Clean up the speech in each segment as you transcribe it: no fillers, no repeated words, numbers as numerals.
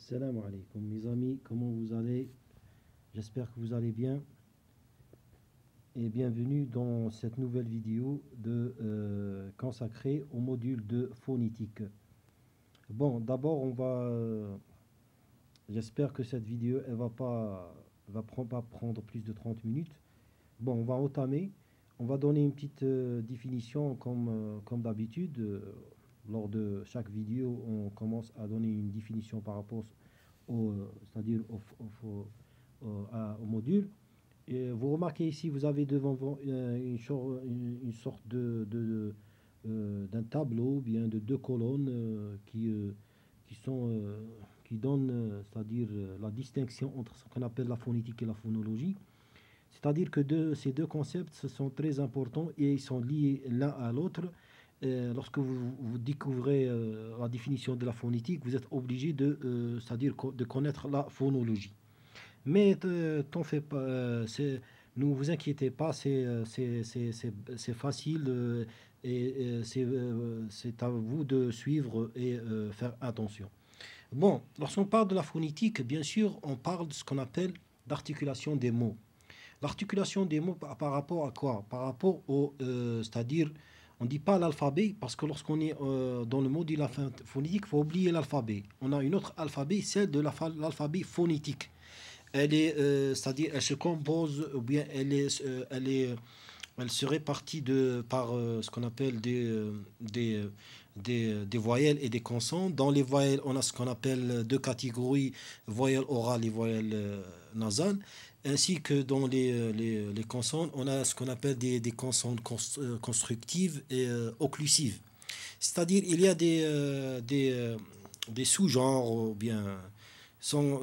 Salam alaikum mes amis, comment vous allez? J'espère que vous allez bien et bienvenue dans cette nouvelle vidéo consacrée au module de phonétique. Bon, d'abord j'espère que cette vidéo elle va pas prendre plus de 30 minutes. Bon, on va entamer, on va donner une petite définition comme d'habitude. Lors de chaque vidéo, on commence à donner une définition par rapport c'est-à-dire au module. Et vous remarquez ici, vous avez devant vous une sorte d'un tableau, bien de deux colonnes qui donnent, c'est-à-dire la distinction entre ce qu'on appelle la phonétique et la phonologie. C'est-à-dire que ces deux concepts ce sont très importants et ils sont liés l'un à l'autre. Lorsque vous découvrez la définition de la phonétique, vous êtes obligé c'est-à-dire de connaître la phonologie. Mais t'en fais pas, ne vous inquiétez pas, c'est facile c'est à vous de suivre et faire attention. Bon, lorsqu'on parle de la phonétique, bien sûr, on parle de ce qu'on appelle l'articulation des mots. L'articulation des mots par rapport à quoi? Par rapport c'est-à-dire, on ne dit pas l'alphabet, parce que lorsqu'on est dans le module phonétique, il faut oublier l'alphabet. On a une autre alphabet, celle de l'alphabet phonétique. C'est-à-dire, elle se compose, ou bien elle se répartit par ce qu'on appelle des voyelles et des consonnes. Dans les voyelles, on a ce qu'on appelle deux catégories, voyelles orales et voyelles nasales. Ainsi que dans les consonnes, on a ce qu'on appelle des consonnes constructives et occlusives. C'est-à-dire, il y a des sous-genres, ou bien, sont,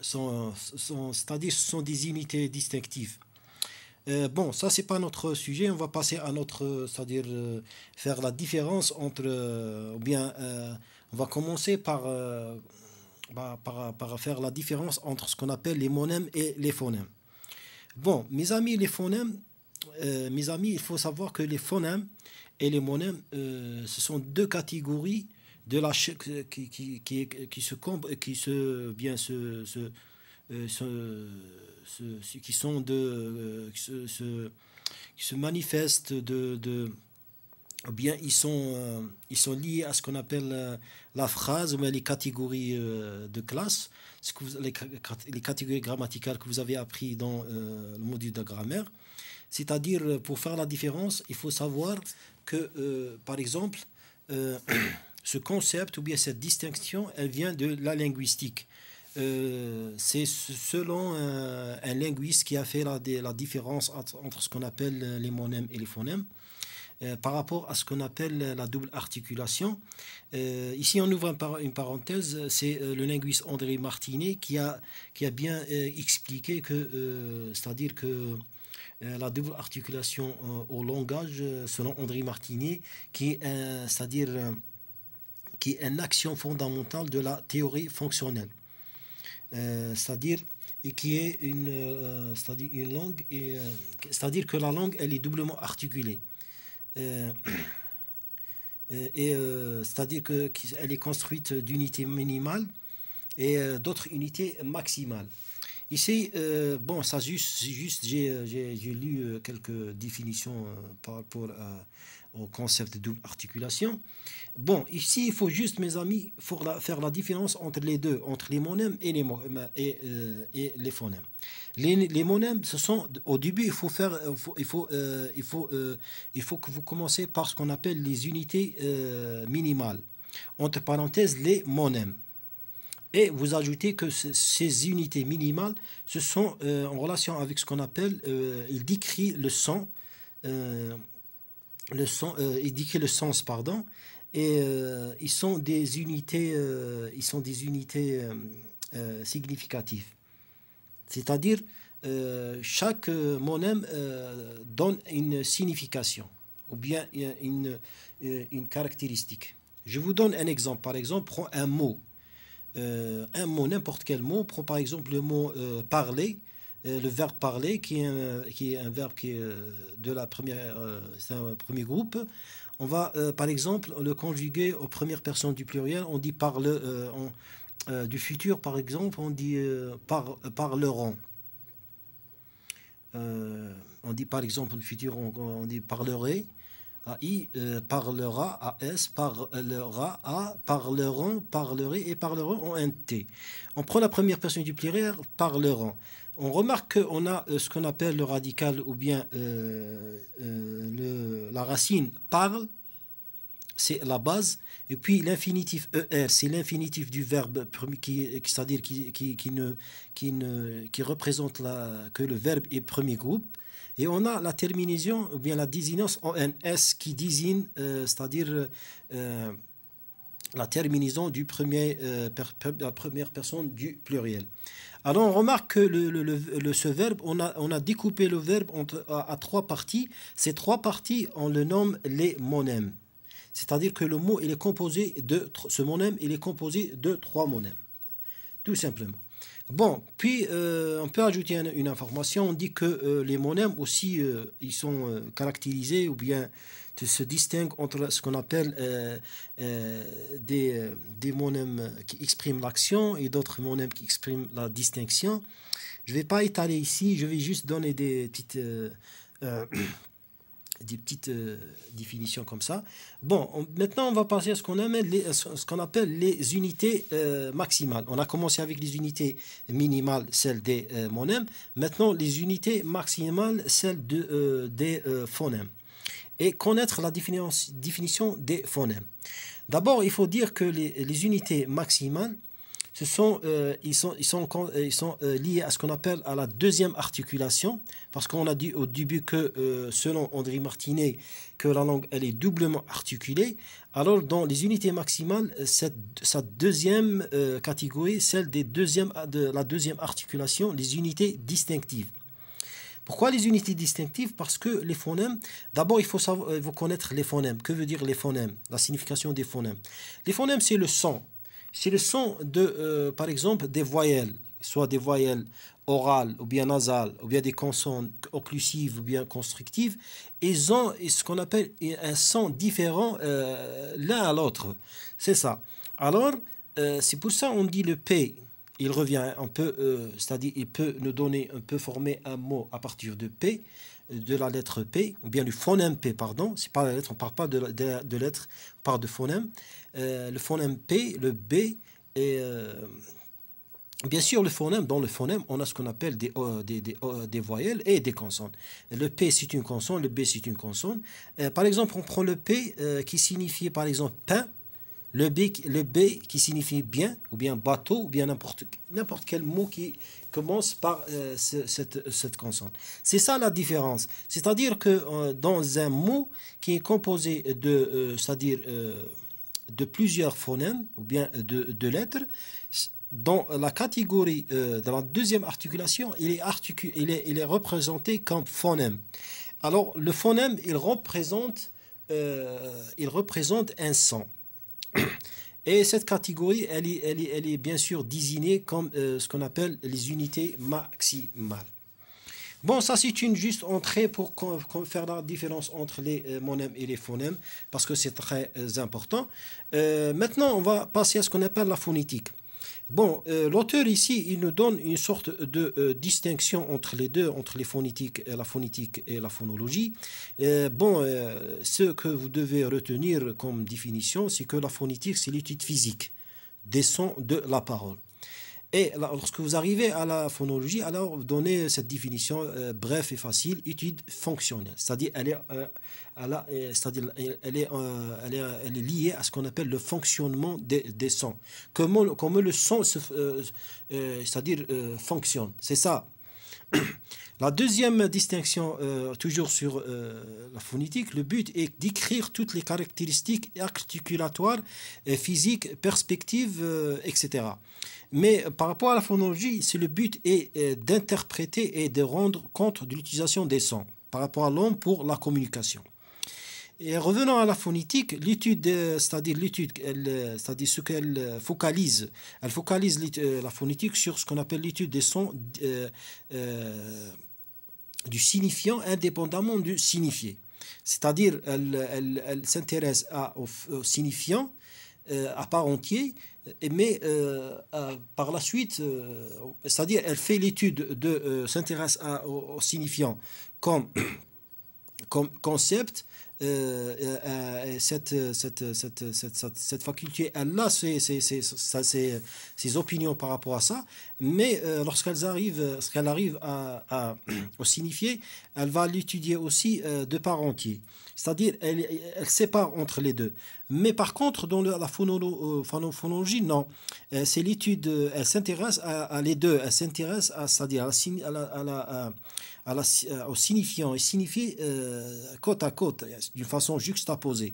c'est-à-dire, ce sont des unités distinctives. Bon, ça, c'est pas notre sujet. On va passer à c'est-à-dire faire la différence entre, on va commencer par faire la différence entre ce qu'on appelle les monèmes et les phonèmes. Bon, mes amis, il faut savoir que les phonèmes et les monèmes, ce sont deux catégories de la qui se bien qui sont qui se manifestent ou bien ils sont liés à ce qu'on appelle la phrase, ou les catégories de classe, les catégories grammaticales que vous avez appris dans le module de grammaire. C'est-à-dire, pour faire la différence, il faut savoir que, par exemple, ce concept ou bien cette distinction, elle vient de la linguistique. C'est selon un linguiste qui a fait la différence entre ce qu'on appelle les monèmes et les phonèmes. Par rapport à ce qu'on appelle la double articulation. Ici, on ouvre une parenthèse, c'est le linguiste André Martinet qui a bien expliqué que, c'est-à-dire que la double articulation au langage, selon André Martinet, c'est-à-dire qui est une action fondamentale de la théorie fonctionnelle. C'est-à-dire et qui est c'est-à-dire une langue, c'est-à-dire que la langue, elle est doublement articulée. C'est-à-dire qu'elle est construite d'unités minimales et d'autres unités maximales. Ici, bon, ça juste j'ai lu quelques définitions par rapport au concept de double articulation. Bon, ici, il faut juste, mes amis, faire la différence entre les deux, entre les monèmes et les phonèmes. Les monèmes, ce sont, au début, il faut que vous commencez par ce qu'on appelle les unités minimales. Entre parenthèses, les monèmes. Et vous ajoutez que ces unités minimales, ce sont en relation avec ce qu'on appelle, il décrit le son, il décrit le sens, pardon, et ils sont des unités, significatives. C'est-à-dire, chaque monème donne une signification ou bien une caractéristique. Je vous donne un exemple. Par exemple, prends un mot, n'importe quel mot. Prends par exemple le mot parler, le verbe parler, qui est un verbe qui est de la première, c'est un premier groupe. On va, par exemple, le conjuguer aux premières personnes du pluriel. On dit du futur, par exemple, on dit parleront. On dit par exemple le futur, on dit parlerait. AI parlera, AS parlera, A parleront, parlerait et parleront en un T. On prend la première personne du pluriel, parleront. On remarque qu'on a ce qu'on appelle le radical ou bien la racine parle, c'est la base, et puis l'infinitif ER, c'est l'infinitif du verbe, c'est-à-dire qui représente que le verbe est premier groupe. Et on a la terminaison, ou bien la désignance en NS qui désigne, c'est-à-dire la terminaison la première personne du pluriel. Alors on remarque que ce verbe, on a découpé le verbe à trois parties. Ces trois parties, on le nomme les monèmes. C'est-à-dire que le mot, ce monème, il est composé de trois monèmes. Tout simplement. Bon, puis on peut ajouter une information. On dit que les monèmes aussi, ils sont caractérisés ou bien se distinguent entre ce qu'on appelle des monèmes qui expriment l'action et d'autres monèmes qui expriment la distinction. Je ne vais pas étaler ici, je vais juste donner des petites définitions comme ça. Bon, maintenant on va passer à ce qu'on appelle les unités maximales. On a commencé avec les unités minimales, celles des monèmes. Maintenant, les unités maximales, celles des phonèmes. Et connaître la définition des phonèmes. D'abord, il faut dire que les unités maximales, ils sont liés à ce qu'on appelle à la deuxième articulation, parce qu'on a dit au début que, selon André Martinet, que la langue elle est doublement articulée. Alors, dans les unités maximales, sa deuxième catégorie, celle de la deuxième articulation, les unités distinctives. Pourquoi les unités distinctives? Parce que les phonèmes, d'abord il faut connaître les phonèmes. Que veut dire les phonèmes? La signification des phonèmes. Les phonèmes, c'est le son. C'est le son par exemple, des voyelles, soit des voyelles orales ou bien nasales, ou bien des consonnes occlusives ou bien constructives. Ils ont ce qu'on appelle un son différent l'un à l'autre. C'est ça. Alors, c'est pour ça qu'on dit le P. Il revient un peu, c'est-à-dire il peut former un mot à partir de P, de la lettre P, ou bien du phonème P, pardon. C'est pas la lettre, on ne parle pas de lettres, on parle de phonème. Le phonème P, le B, et bien sûr dans le phonème, on a ce qu'on appelle des voyelles et des consonnes. Le P, c'est une consonne, le B, c'est une consonne. Par exemple, on prend le P qui signifie, par exemple, pain. Le B qui signifie bien, ou bien bateau, ou bien n'importe quel mot qui commence par cette consonne. C'est ça la différence. C'est-à-dire que dans un mot qui est composé c'est-à-dire de plusieurs phonèmes, ou bien de lettres, dans la catégorie de la deuxième articulation, il est représenté comme phonème. Alors, le phonème, il représente un son. Et cette catégorie, elle est bien sûr désignée comme ce qu'on appelle les unités maximales. Bon, ça c'est une juste entrée pour faire la différence entre les monèmes et les phonèmes, parce que c'est très important. Maintenant, on va passer à ce qu'on appelle la phonétique. Bon, l'auteur ici, il nous donne une sorte de distinction entre les deux, entre la phonétique et la phonologie. Ce que vous devez retenir comme définition, c'est que la phonétique, c'est l'étude physique des sons de la parole. Et lorsque vous arrivez à la phonologie, alors vous donnez cette définition bref et facile, étude fonctionnelle. C'est-à-dire elle est liée à ce qu'on appelle le fonctionnement des sons. Comment le son fonctionne. C'est ça. La deuxième distinction, toujours sur la phonétique, le but est d'écrire toutes les caractéristiques articulatoires, physiques, perspectives, etc. Mais par rapport à la phonologie, le but est d'interpréter et de rendre compte de l'utilisation des sons par rapport à l'homme pour la communication. Et revenant à la phonétique, c'est-à-dire ce qu'elle focalise. Elle focalise la phonétique sur ce qu'on appelle l'étude des sons du signifiant indépendamment du signifié. C'est-à-dire, elle s'intéresse au signifiant à part entier, mais par la suite, c'est-à-dire, elle fait l'étude s'intéresse au signifiant comme comme concept, cette faculté, elle a ses opinions par rapport à ça, mais lorsqu'elle arrive au signifier, elle va l'étudier aussi de part entier. C'est-à-dire, elle sépare entre les deux. Mais par contre, dans la phonologie, non. C'est l'étude, elle s'intéresse à les deux. Elle s'intéresse c'est-à-dire au signifiant et signifié côte à côte, d'une façon juxtaposée.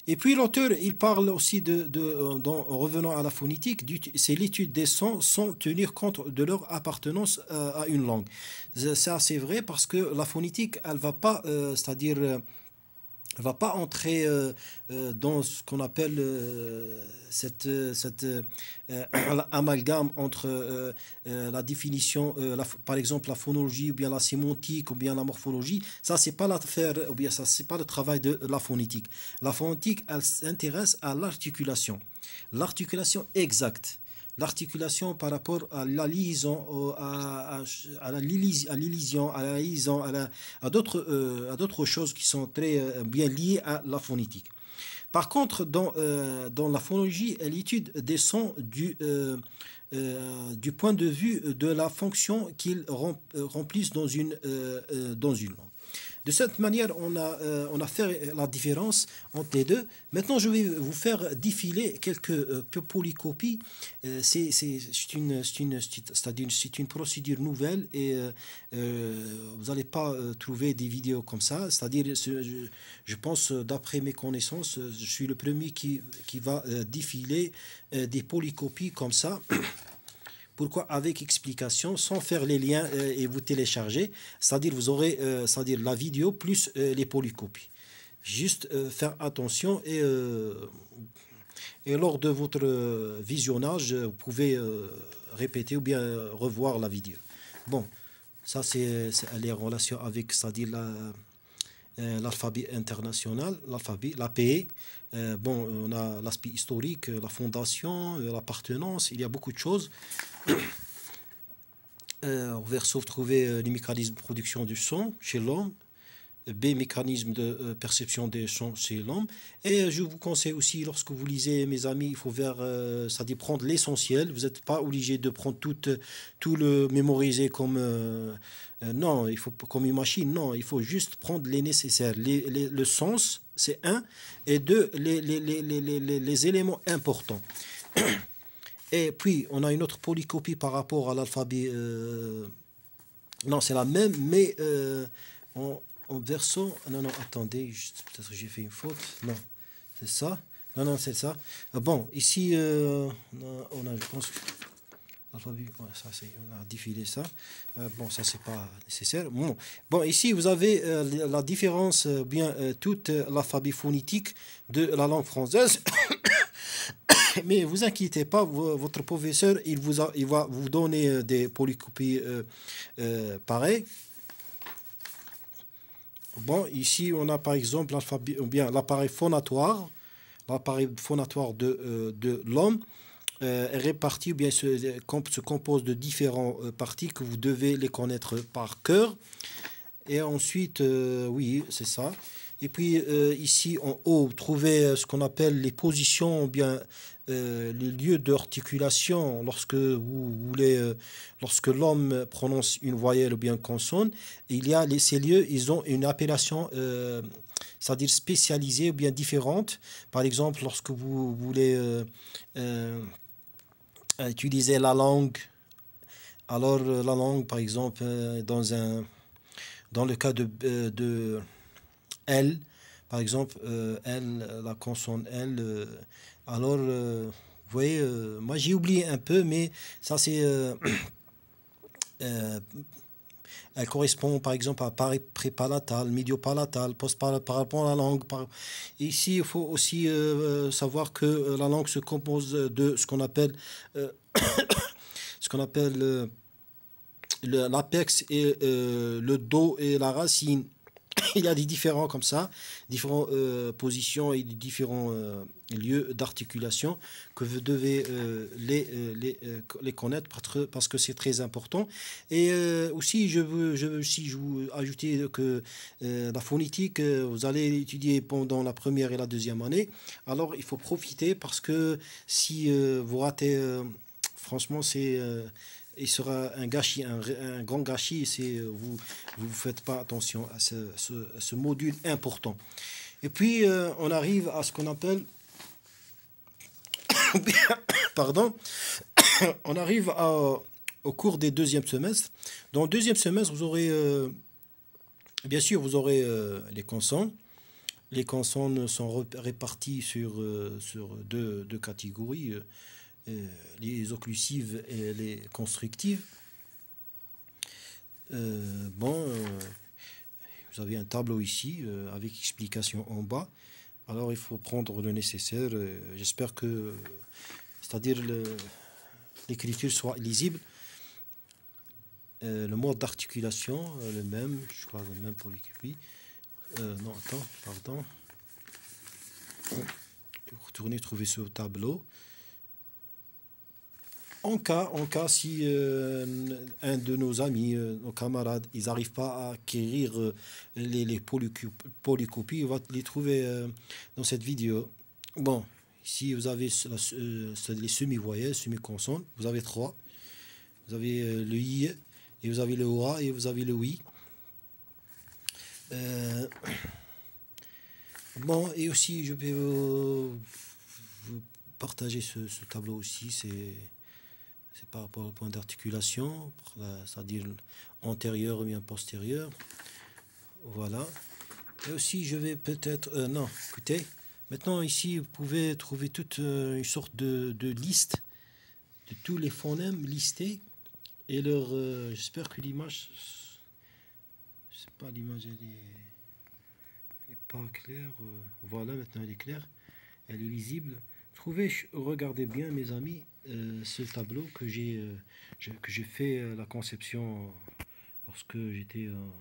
Et puis l'auteur, il parle aussi en revenant à la phonétique, c'est l'étude des sons sans tenir compte de leur appartenance à une langue. Ça, c'est vrai parce que la phonétique, elle va pas, c'est-à-dire, elle va pas entrer dans ce qu'on appelle amalgame entre la définition, par exemple la phonologie, ou bien la sémantique, ou bien la morphologie. Ça, c'est pas l'affaire, ou bien ça, c'est pas le travail de la phonétique. La phonétique, elle s'intéresse à l'articulation. L'articulation exacte. L'articulation par rapport à la liaison, à la liaison, à la liaison, à d'autres choses qui sont très bien liées à la phonétique. Par contre, dans la phonologie, elle étude des sons du point de vue de la fonction qu'ils remplissent dans une langue. De cette manière, on a fait la différence entre les deux. Maintenant, je vais vous faire défiler quelques polycopies. C'est une procédure nouvelle et vous n'allez pas trouver des vidéos comme ça. C'est-à-dire, je pense, d'après mes connaissances, je suis le premier qui va défiler des polycopies comme ça. Pourquoi avec explication, sans faire les liens et vous télécharger. C'est-à-dire vous aurez c'est-à-dire la vidéo plus les polycopies. Juste faire attention et lors de votre visionnage, vous pouvez répéter ou bien revoir la vidéo. Bon, ça c'est les relations avec, c'est-à-dire l'alphabet international, l'alphabet, l'APE. Bon, on a l'aspect historique, la fondation, l'appartenance, il y a beaucoup de choses. On va retrouver les mécanismes de production du son chez l'homme, B, mécanisme de perception des sons chez l'homme. Et je vous conseille aussi, lorsque vous lisez, mes amis, il faut c'est-à-dire prendre l'essentiel. Vous n'êtes pas obligé de prendre tout le mémoriser comme... non, il faut comme une machine. Non, il faut juste prendre les nécessaires. Le sens, c'est un. Et deux, les éléments importants. Et puis, on a une autre polycopie par rapport à l'alphabet. Non, c'est la même, mais en version... Non, attendez, peut-être que j'ai fait une faute. Non, c'est ça. Non, c'est ça. Bon, ici, on a, je pense... L'alphabet, ouais, ça, on a défilé ça. Bon, ça, c'est pas nécessaire. Bon, ici, vous avez la différence, toute l'alphabet phonétique de la langue française. Mais vous inquiétez pas, votre professeur, il va vous donner des polycopies pareilles. Bon, ici, on a par exemple l'alphabet, ou bien l'appareil phonatoire de l'homme est réparti, ou bien se compose de différentes parties que vous devez les connaître par cœur. Et ensuite, oui, c'est ça. Et puis ici en haut, vous trouvez ce qu'on appelle les positions, ou bien les lieux d'articulation lorsque vous voulez, lorsque l'homme prononce une voyelle ou bien une consonne. Il y a ces lieux, ils ont une appellation, c'est-à-dire spécialisée ou bien différente. Par exemple, lorsque vous voulez utiliser la langue, alors la langue, par exemple, dans le cas de L, par exemple, L, la consonne L. Alors, vous voyez, moi j'ai oublié un peu, mais ça c'est... elle correspond par exemple à prépalatal, médiopalatal, postpalatal par rapport à la langue. Ici, il faut aussi savoir que la langue se compose de ce qu'on appelle l'apex et le dos et la racine. il y a des différents comme ça, différentes positions et différents lieux d'articulation que vous devez les connaître parce que c'est très important. Et aussi, je veux aussi vous ajouter que la phonétique, vous allez l'étudier pendant la première et la deuxième année. Alors, il faut profiter parce que si vous ratez, franchement, il sera un gâchis, un grand gâchis si vous faites pas attention à ce module important. Et puis, on arrive à ce qu'on appelle, pardon, on arrive au cours des deuxièmes semestres. Dans le deuxième semestre, vous aurez, bien sûr, vous aurez les consonnes. Les consonnes sont réparties sur deux catégories, les occlusives et les constructives. Vous avez un tableau ici avec explication en bas. Alors il faut prendre le nécessaire. J'espère que, c'est-à-dire l'écriture soit lisible. Le mode d'articulation, le même, je crois le même pour l'écrit. Non, attends, pardon. Vous retournez trouver ce tableau. En cas si un de nos amis, nos camarades, ils n'arrivent pas à acquérir les polycopies, on va les trouver dans cette vidéo. Bon, ici vous avez les semi-voyelles, semi-consonnes, vous avez trois. Vous avez le I, et vous avez le OA, et vous avez le OUI. Bon, et aussi je vais vous partager ce tableau aussi, c'est par rapport au point d'articulation, c'est-à-dire antérieur ou bien postérieur. Voilà. Et aussi, je vais peut-être... non, écoutez. Maintenant, ici, vous pouvez trouver toute une sorte de liste de tous les phonèmes listés. Et leur... j'espère que l'image... Je sais pas, l'image, elle est pas claire. Voilà, maintenant, elle est claire. Elle est lisible. Regardez bien, mes amis, ce tableau que j'ai fait la conception lorsque j'étais en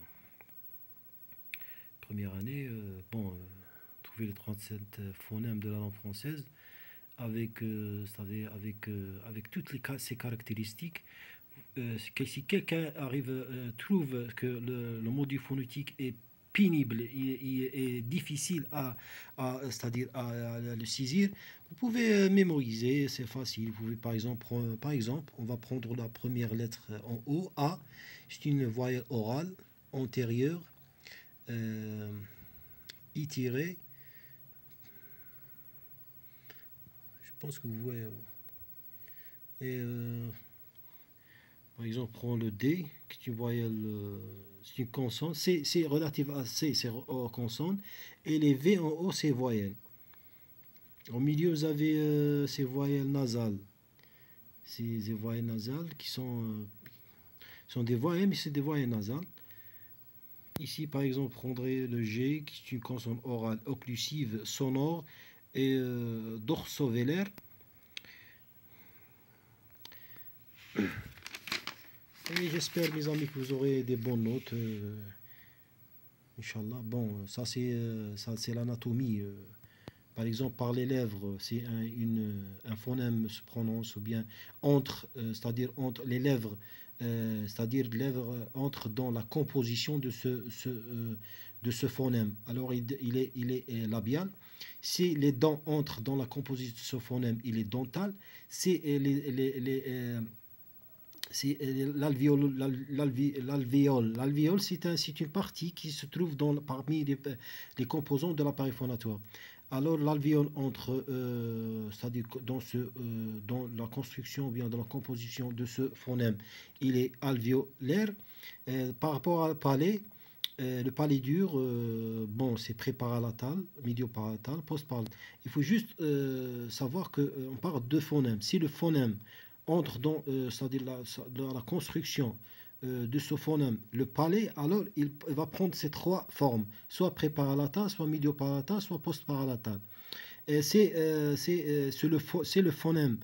première année. Trouver les 37 phonèmes de la langue française avec toutes ces caractéristiques. Si quelqu'un trouve que le module phonétique est pénible et difficile c'est-à-dire à le saisir, vous pouvez mémoriser, c'est facile. Vous pouvez par exemple, on va prendre la première lettre en haut, A, c'est une voyelle orale antérieure, I tiré, je pense que vous voyez, et par exemple, prends le D, qui est une voyelle, c'est une consonne. C'est relative à C, c'est consonne. Et les V en haut, c'est voyelles. Au milieu, vous avez ces voyelles nasales. Ces voyelles nasales qui sont des voyelles, mais c'est des voyelles nasales. Ici, par exemple, prendrez le G, qui est une consonne orale occlusive sonore et dorso-vélaire. Et j'espère, mes amis, que vous aurez des bonnes notes. Inch'Allah. Bon, ça c'est l'anatomie. Par exemple, par les lèvres, c'est un phonème se prononce ou bien c'est-à-dire entre les lèvres, c'est-à-dire les lèvres entrent dans la composition de ce phonème. Alors, il est labial. Si les dents entrent dans la composition de ce phonème, il est dental. Si c'est l'alvéole. L'alvéole, c'est une partie qui se trouve parmi les composants de l'appareil phonatoire. Alors l'alvéole entre, c'est-à-dire dans la construction ou bien dans la composition de ce phonème, il est alvéolaire. Par rapport au palais, le palais dur, c'est prépalatal, médiopalatal, postpalatal. Il faut juste savoir qu'on parle de phonèmes. Si le phonème entre c'est-à-dire dans la construction de ce phonème, le palais, alors il va prendre ces trois formes, soit prépalatal, soit médiopalatal, soit postpalatal. C'est le phonème,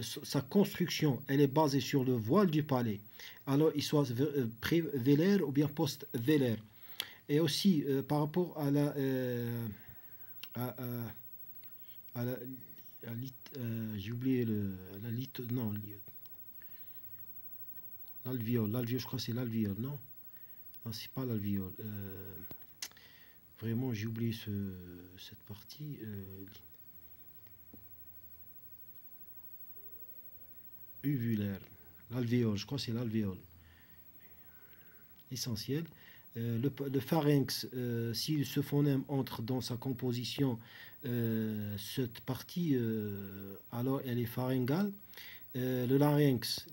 sa construction, elle est basée sur le voile du palais. Alors, il soit prévélaire ou bien post-vélaire. Et aussi, par rapport à à, à- à la, j'ai oublié la non, l'alvéole. L'alvéole, je crois que c'est l'alvéole, non? Non, c'est pas l'alvéole. Vraiment, j'ai oublié cette partie. Uvulaire. L'alvéole, je crois que c'est l'alvéole. Essentiel. Le pharynx, si ce phonème entre dans sa composition, cette partie, alors elle est pharyngale. Le larynx,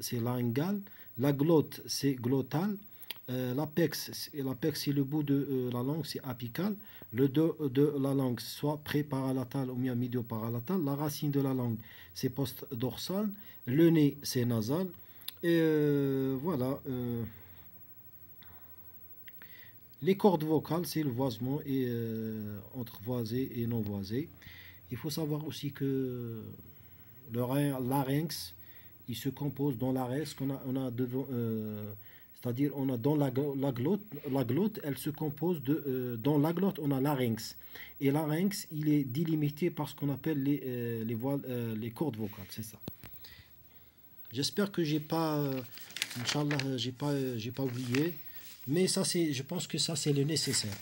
c'est laryngal. La glotte, c'est glottal. L'apex, c'est le bout de la langue, c'est apical. Le dos de la langue, soit préparalatal ou bien médio-paralatal. La racine de la langue, c'est post-dorsal. Le nez, c'est nasal. Et voilà. Les cordes vocales, c'est le voisement et, entre voisé et non voisé. Il faut savoir aussi que le larynx, il se compose dans l'arrêt, qu'on a, on a devant, c'est-à-dire on a dans la glotte, elle se compose de, dans la glotte, on a larynx. Et larynx, il est délimité par ce qu'on appelle les cordes vocales, c'est ça. J'espère que j'ai pas, Inch'Allah, j'ai pas oublié. Mais ça, c'est, je pense que ça, c'est le nécessaire.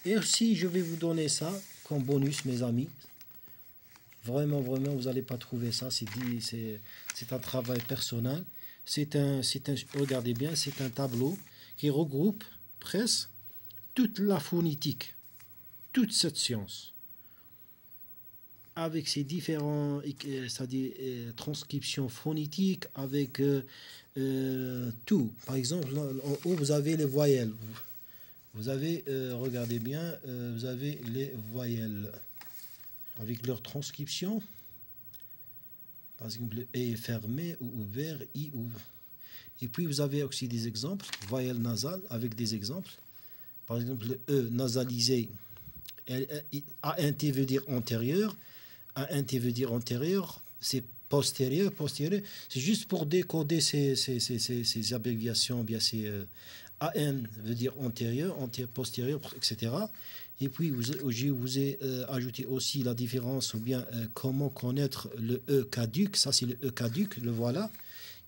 Et aussi, je vais vous donner ça comme bonus, mes amis. Vraiment, vraiment, vous n'allez pas trouver ça. C'est un travail personnel. Regardez bien, c'est un tableau qui regroupe presque toute la phonétique, toute cette science, avec ses différents, c'est-à-dire transcriptions phonétiques, avec tout. Par exemple, en haut, vous avez les voyelles. Vous avez, regardez bien, vous avez les voyelles avec leur transcription. Par exemple, le E est fermé ou ouvert, I ou. Et puis vous avez aussi des exemples, voyelles nasales avec des exemples. Par exemple, le E nasalisé, ANT veut dire antérieur, ANT veut dire antérieur, c'est postérieur, postérieur. C'est juste pour décoder ces abréviations, bien ces AN veut dire antérieur, postérieur, etc. Et puis je vous ai ajouté aussi la différence ou bien comment connaître le E caduc. Ça c'est le E caduc, le voilà,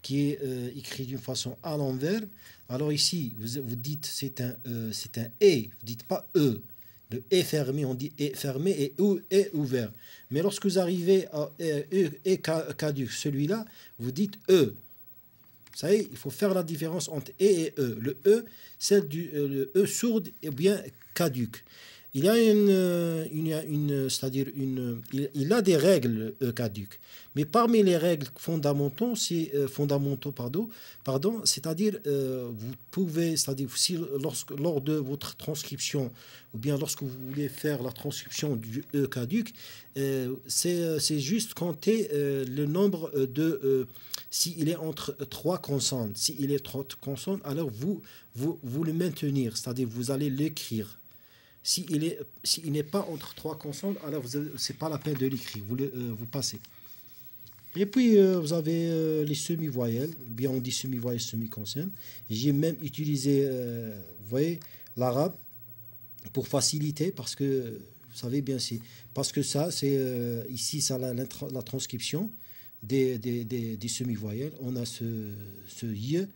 qui est écrit d'une façon à l'envers. Alors ici, vous dites c'est un E, vous dites pas E. Le E fermé, on dit E fermé et E est ouvert. Mais lorsque vous arrivez à E caduc, celui-là, vous dites E. Vous savez, il faut faire la différence entre et E. Le E, c'est le E sourde et bien caduc. Il y a c'est-à-dire il a des règles caduques. Mais parmi les règles fondamentaux, c'est-à-dire vous pouvez, c'est-à-dire si, lors de votre transcription ou bien lorsque vous voulez faire la transcription du E caduc, c'est juste compter le nombre de s'il est entre trois consonnes. S'il est trois consonnes, alors vous le maintenir, c'est-à-dire vous allez l'écrire. S'il n'est pas entre trois consonnes, alors ce n'est pas la peine de l'écrire, vous passez. Et puis vous avez les semi-voyelles, bien on dit semi-voyelles, semi-consonnes. J'ai même utilisé, vous voyez, l'arabe pour faciliter, parce que vous savez bien, parce que ça, c'est ici, ça la transcription des semi-voyelles. On a ce y,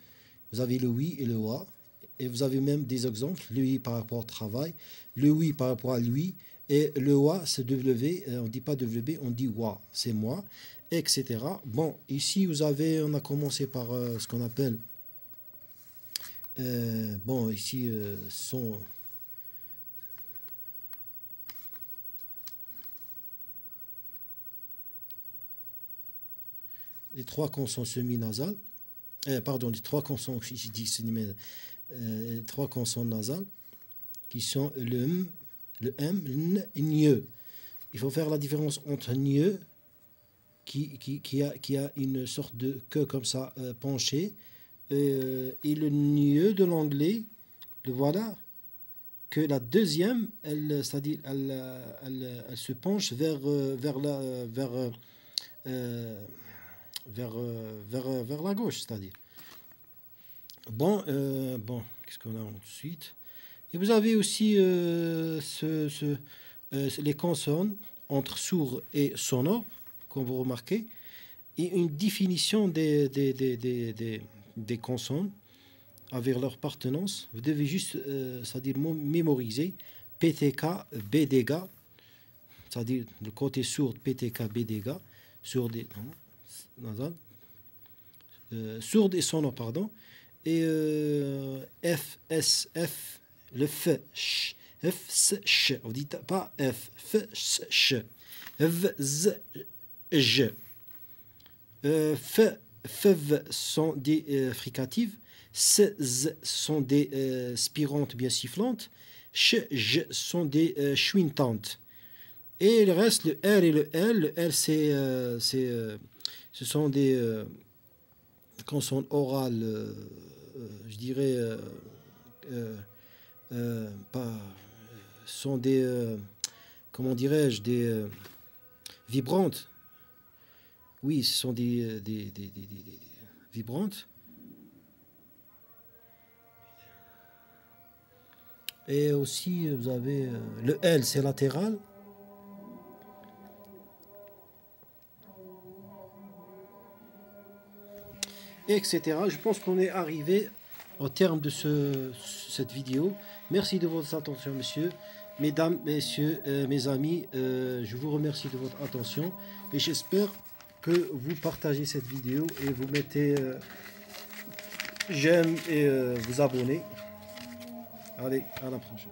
vous avez le oui et le wa. Et vous avez même des exemples, le i par rapport au travail, le oui par rapport à lui, et le wa, c'est W, on ne dit pas W, on dit wa, c'est moi, etc. Bon, ici, on a commencé par ce qu'on appelle, bon, ici, sont les trois consonnes semi-nasales, pardon, les trois consonnes, ici, trois consonnes nasales, qui sont le M, le N et NIE. Il faut faire la différence entre NIE, qui a une sorte de queue comme ça penchée, et le NIE de l'anglais, le voilà, que la deuxième, c'est-à-dire elle se penche vers la gauche, c'est-à-dire. Bon, qu'est-ce qu'on a ensuite? Et vous avez aussi les consonnes entre sourd et sonore, comme vous remarquez, et une définition des consonnes avec leur pertenance. Vous devez juste, c'est-à-dire mémoriser PTK, BDG, c'est-à-dire le côté sourd, PTK, BDG, sourd et, sourd et sonore, pardon, et F, S, F, le F, ch, F, S, ch, on dit pas F, F, S, ch, V, Z, J, F, F sont des fricatives, S, Z sont des spirantes bien sifflantes, Ch, J sont des chuintantes. Et le reste, le R et le L, ce sont des consonnes orales, je dirais, pas, sont des, comment dirais-je, des vibrantes. Oui, ce sont des vibrantes. Et aussi, vous avez le L, c'est latéral. Etc. Je pense qu'on est arrivé au terme de cette vidéo. Merci de votre attention, monsieur. Mesdames, messieurs, mes amis, je vous remercie de votre attention et j'espère que vous partagez cette vidéo et vous mettez j'aime et vous abonnez. Allez, à la prochaine.